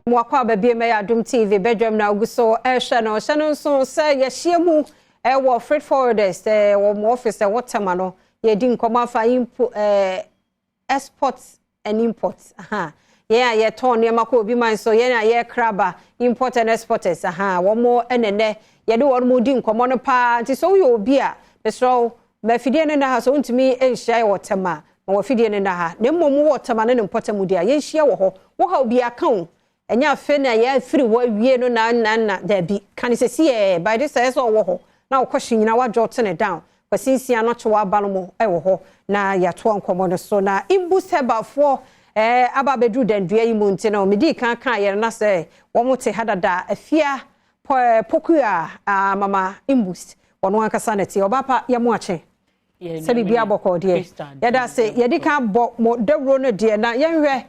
Mwakwa baby me Adom TV Badwam na oguso ehwe no hye no so say ye hye mu wo freight forwarders wo mo office wotama no ye di nkomo afa exports and imports ye ton ne mako obi man so ye na ye kraba import and exporters wo mo enene ye de wo mo di nkomo no pa nti so ye obi a besro ma fidie ne na ha so ntimi enhia wotama ma wo fidie ne na ha ne mmom wotama ne importamu dia ye nhia wo ho wo ha obi aka enya fe na ya free wo wie no na da bi kan se sie by this say so wo ho na wo kwhye nyina wa jot ne down kwasinsia no che wa ba no mo wo ho na ya to nkomo no so na Imboost Herbal for aba bedu dandua yi mu nti na medi kan ye na say wo mo te hadada afia pokua mama Imboost wono ankasa na ti obapa ye mo ache se bibia boko de ye da se ye di kan bo mo dawro no de na ye hwe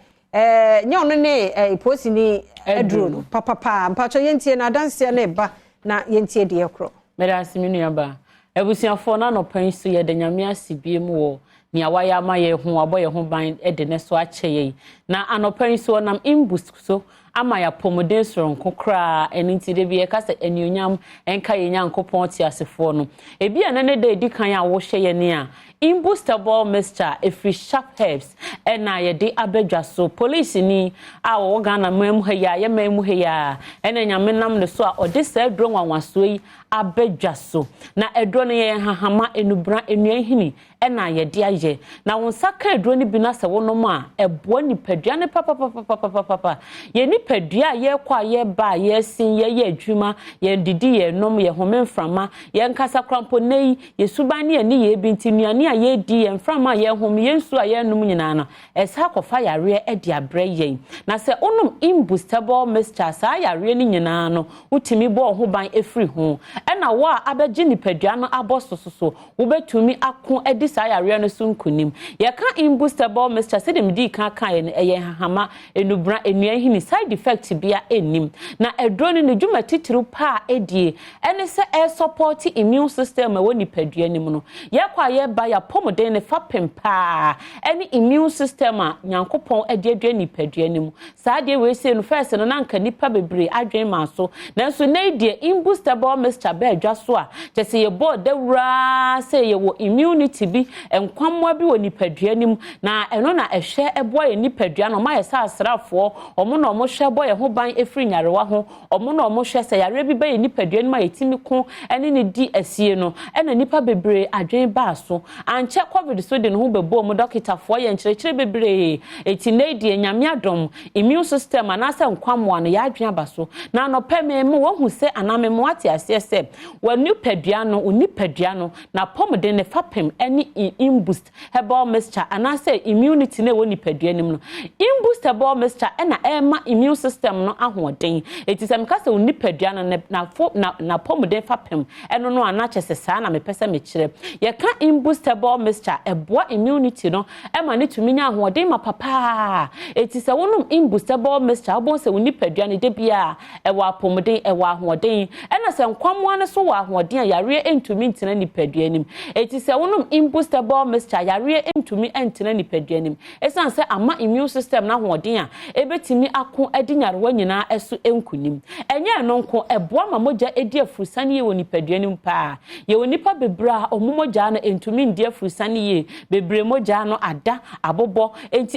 nyon ne posi ni edro no papa mpacho yentie na danse na ba na yentie de ekro merasi minu yaba ebusiafo na no pan so ye de nyame asibie mu wo ni awaya ma ye ho abo ye ho ban de ne so ache ye na anopan so nam Imboost so ama ya pomoden soron kokra eninti de bi e kasa enionyam enka ye nyankopon ti asefo no ebi anane de edi kan a wo hye ye ne a Imboost Herbal mixture efri sharp herbs ena ye de abedwa so police ni a wo Ghana mamu heya ye mamu heya ena nyame nam ne so a ode sa edro nwanwaso yi abedwa so na edro ne ye hahama enubra enuahini ena ye de aye na won saka edro ni bi na se wonom a ebo nipadua ne papa ye nipadua ye kwa ye ba ye sin ye adwuma ye didi ye nom ye homemframa ye nkasa krampo nei ye suban ne ani ye bintinuane a ye di ye mframa ye hom ye nsu a ye nom nyina no esa kofa yare e de abre ye na se onom Imboost Herbal mixture sa yare ni nyina no utimi bo ho ban efri ho ena wo a abeji nipadua no abosososo wo betumi akon edi sa yare no sunkunim ye ka Imboost Herbal mixture se dem di kan ye hahama enubra enuahini side effect bia enim na edroni ne dwuma titiru pa edie ene se support immune system we nipadua nim no ye kwa ye ba ya pomoden ne fapem pa ene immune system a nyankopon ededua nipadua nim saa de we se no first no na nka nipa bebre adwen ma so nanso na edie Imboost Herbal mixture ba adwa so a tese ye bo dawura se ye wo immunity bi enkwamwa bi wo nipadua nim na eno na ehwe ebo ye nipadua no ma ye sa asrafo omo na omo hwe boy ho ban efri nyarewa ho omo na omo hwe se yare bi ba ye nipadua no ma yetimi ko ene ne di asie no ena nipa bebre adwen ba so anche covid so de no ho bebo mo dokitafo ye nkyerechire bebre eti na die nyame adom immune system anasa nkwamwa no ya adwen aba so na no peme mo wo hu se aname mo ate asie se wa nipadua no na pomode ne fapem ene Imboost Herbal mixture anasa immunity ne wo nipadua nim no Imboost Herbal mixture ena ema immune system no ahoden etisem kasa unipadua no na pomode fapem eno no anache sesa na mepese mekire ye ka Imboost Herbal mixture eboa immunity no ema ne tumi nya ahoden ma papa etise wonum Imboost Herbal mixture abon se unipadua ne de bia ewa pomode ewa ahoden ena se nkwamwa ne so wa ahoden a yare entumi ntina nipadua nim etise wonum Imboost Herbal mixture yare entumi entina nipadua nim esan se ama immune system na ahoden a ebetimi akon adinyarewa nyina eso enkunim enye no nko eboa ma moja edi afurusane ye woni padua nim pa ye woni pa bebra omomoja na entumi ndi afurusane ye bebre moja no ada abobo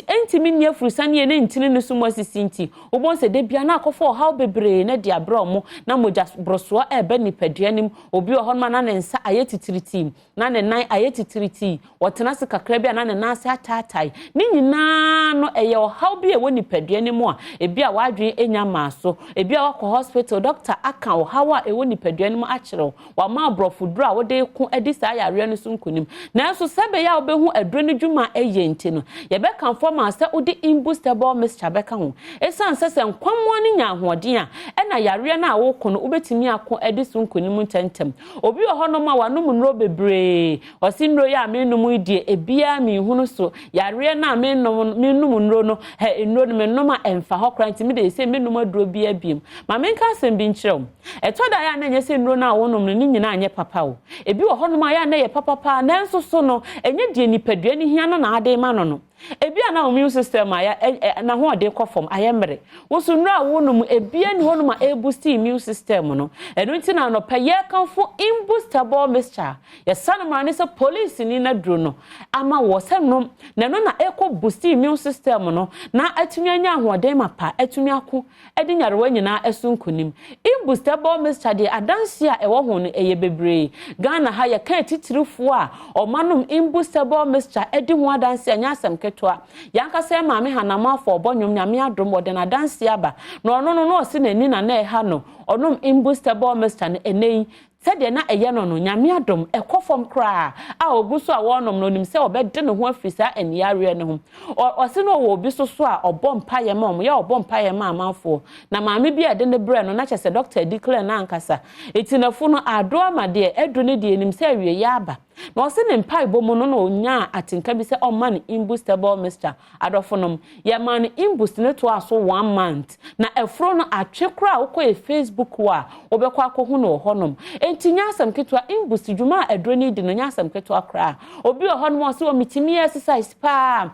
entimi ni afurusane ye na ntini no sumo sisinti obonse de bia na akofo how bebre na dia bra omo na moja brosoa ebe ni padua nim obi ohonma na ne nsa ayetitiriti na ne nan ayetitiriti wotena se kakra bia na ne nan se atatai ni nyina no eye how bi e woni padua nim a ebi a wadwen enya maso ebi a wakọ hospital doctor aka o hawa e woni padua nim a kire wa ma brofuduro a wode ku edi sa yare no sunkunim na so sebe ya obehu aduro ne dwuma eye nti no ye be kan form ase odi Imboost Herbal mixture be ka ho esan sese nkwammo ne nya ahoden a ena yare na wo ko no ubetimi akọ edi sunkunim ntentem obi ohonom a wanom nro bebre osi nro ya menum die ebia mi hunu so yare na menum nro no he nro no menoma emfa hokra ntimi de se menum aduro bia biem ma menka asem bi nkyerem eto da ya na nya se nro na wonom no nyina anye papa o ebi wo honom a ya na ye papa pa na enso so no enye die nipadua ni hia no na ade ma no ebia na immune system aya na ho ode kofom ayemre wo so nra wo no ebia ni ho no ma e boost immune system no eno nti na no pa ye kanfo Imboost Herbal mixture ye sanoma ne se police ni na duro no ama wo se no na no na eko boost immune system no na atumi anya ahoden mapa atumi ako edi nyarewa nyina esunkunim Imboost Herbal mixture de adanse a ewo ho no eye bebre Ghana ha ye kan titirifo a omanom Imboost Herbal mixture edi ho adanse anya asem ketwa yanka se maame hanama fo obonwom nyame adom ode na adanse aba na ono no no se nani na na eha no onom Imboost Herbal mixture ne enei sede na eye no nyame adom ekofom kra a oguso a wonom no nim se obede ne ho afisa eniare ne ho o se no wo obi so a obompa ye ma ye obompa ye ma amanfo na maame bi ade ne bre no na chese doctor declare na ankasa etinafo no ado amade edu ne de nim se awie ya aba na o se ne mpa ibomu no no nya atinka bi se o man Imboost Herbal mixture adofonom ye man Imboost ne to aso 1 month na efro no atwe kra uko Facebook wa obekwa akohu no honom enti nyasam ketwa Imboost djuma edroni di no nyasam ketwa kra obi honom o se o mitimi exercise pa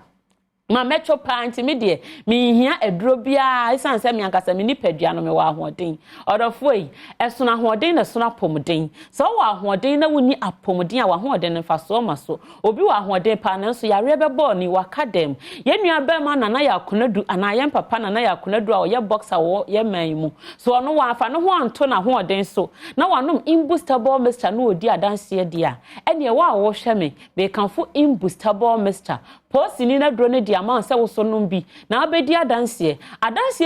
ma metro pant me de me hia edro bia isan se me ankasa me nipadua no me wa ahoden odofo yi esona ahoden na sona pomden so wa ahoden na woni apomden a wa ahoden na fa so ma so obi wa ahoden pa na so yare bebo ni wakadem ye nua ba ma na ya konadu ana ye papa na ya konadu a ye boxer wo ye man mu so no wa fa no ho anto na ahoden so na wanom Imboost Herbal mixture no odi adanse dia ene wa wo hwe me be kanfo Imboost Herbal mixture posi ni na dro ne dia ma se wo so no bi na abedi adanse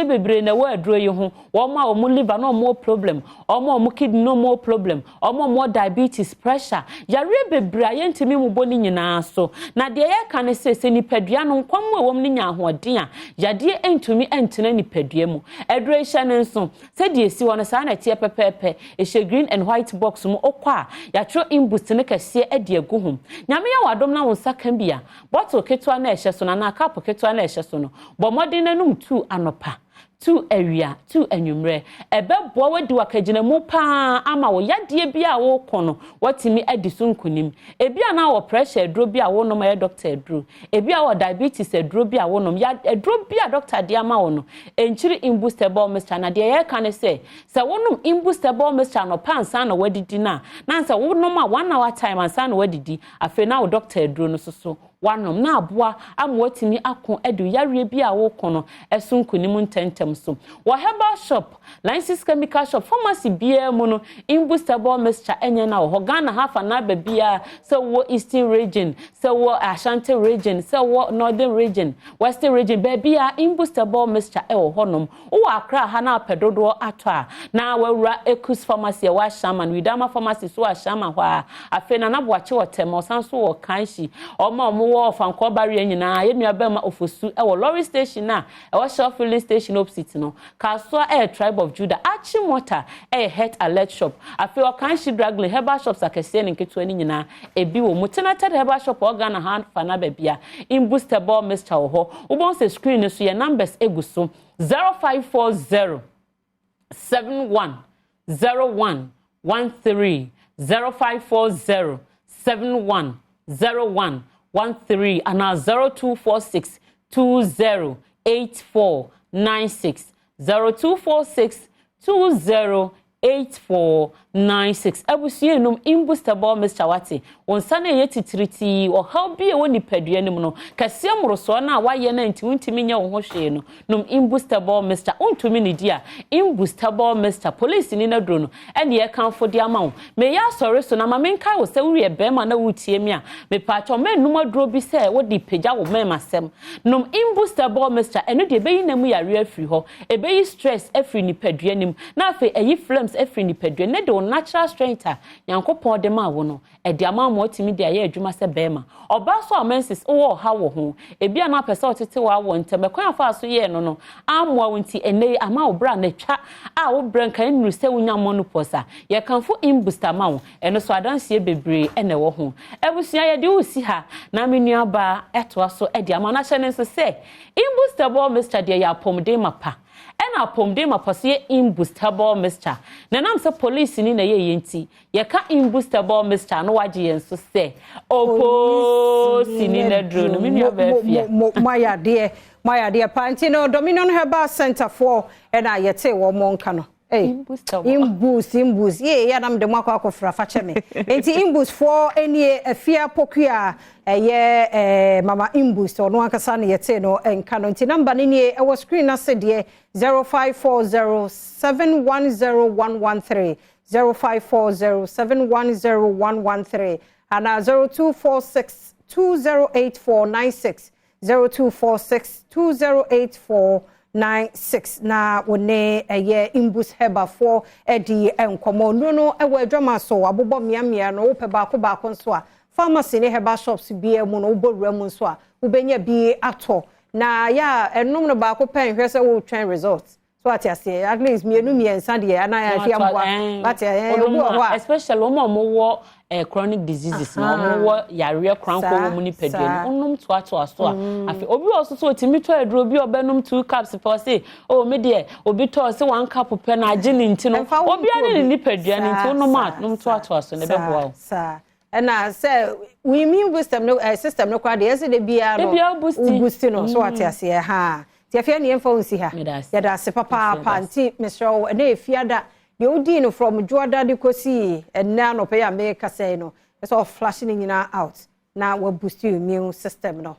bebre na wa adro yi ho wo ma o mu liver no more problem o ma o mu kidney no more problem o ma more diabetes pressure yare bebre ayentimi mu boni nyina so na de ye ka ne se nipadua no kwam wo mu nya ahoden a yade entumi entena nipadua mu adro hye ne nso se de esi wono sa na tie pepepe e hye green and white box mu okwa ya tro Imboost ne kase ade agu hom nyame ya wadom na won saka bia bottle ketwa na ehye so na cup ketwa na ehye so no bo modern nanum 2 anopa 2 area 2 anwumre ebeboa wadi wakagina mu pa ama wo yade bia wo kono watimi adisu nkunim ebia na wo pressure adro bia wo no ma doctor adro ebia wo diabetes adro bia wo no ya adro bia doctor de ama wo no enchiri Imboost Herbal mixture na de ye ka ne se wo no Imboost Herbal mixture no pa ansa na wadidi na nsa wo no ma 1 hour time ansa na wadidi afi na wo doctor adro no so wanom na aboa amwatimi akon edu yare bia wo kono esunkunim ntentem so wo herbal shop license chemical shop pharmacy bia mu no Imboost Herbal mixture enye na wo Ghana hafa na ba bia so wo eastern region so wo Ashanti region so wo northern region western region ba bia Imboost Herbal mixture e wo honom wo Accra ha na pedodo ato a na wawura Ekus pharmacy wa shaman widama pharmacy so wa shaman hwa afena na boache wo tem sanso wo kanshi omo wo fanko barrier nyina ye nua ma ofosu e wo lorry station na e wo shop filling station opposite no kaso e tribe of Judah achi mota e health alert shop afi o kanshi draglin herbal shops akese ne nketo ani nyina ebi wo mutenated herbal shop organ hand fana babia Imboost Herbal mixture ho ubon se screen so ye numbers eguso 0540 71 01 13 0540 71 01 13 and 0246 208496 0246 208496 abusuye num Imboost Herbal mixture wate wonsane ye titiriti o how bi e woni padua nim no kase moroso na waye na nti untimi nya wo ho hwe no num Imboost Herbal mixture untumi ne dia Imboost Herbal mixture police ni na dro no ene ye kanfo dia ma wo me ya sori so na ma menka wo se wie be ma na wutie mi a me pa cho me num adro bi se wo di pagya wo me masem num Imboost Herbal mixture eno de be yi na mu yare afri ho e be yi stress afri ni padua nim na afi eyi flames afri ni padua ne de natural strength a yankopon de ma wo no e de ama mo otimi de aye adwuma se bema oba so amensis wo ha wo ho ebia na pese otete wa wo ntem kwan afa so ye no amwa wonti enei ama wo bra na twa a wo bra kan nuru se wunya monu posa ye kanfo Imboost ama wo eno so adanse bebre ene wo ho ebusua ye de usi ha na menua ba eto so e de ama na hye ne se Imboost Herbal mixture de ya pomde mapa ena pomde mapose Imboost Herbal mixture na nam se police ni na ye yenti ye ka Imboost Herbal mixture no waje yen so se opo sini na dro no me nua ba fia maya de panti no Dominion Herbal Center for ena ye te wo monka no Imboost ye nam de makwa akofra fa cheme enti Imboost for eni afia pokua ye mama Imboost ono akasa ne yete no enka no enti number ni e wo screen na se de 0540710113 0540710113 ana 0246208496 0246208496 na wone eye Imboost Herbal for edi enkomo no ewa adwama so abobo miamia no wope baako nso a pharmacy ne herbal shops bi mu no wobowura mu nso a wobenya bi ato na ya enum no baako pen hwese wo twen results so atiase at least mienu miensa de ana ya fia mboa but especially wo chronic diseases na wo yare kranko wo mu ni pedua onum to aso a afi obi oso so timi to aduro bi obenum 2 cups per say oh me de obi to say 1 cup per na agi ni ntino obi ani ni pedua ni ntino no to aso ne beboa sa na say we mean wisdom no system no kwa de ese de bia no boost no so atiase ha tiafia ni emfa unsi ha ya da se papa panti Mr. na efiada you din from Jordan de kosi na no pe ya make say no so flashing nyina out na we boost your immune system no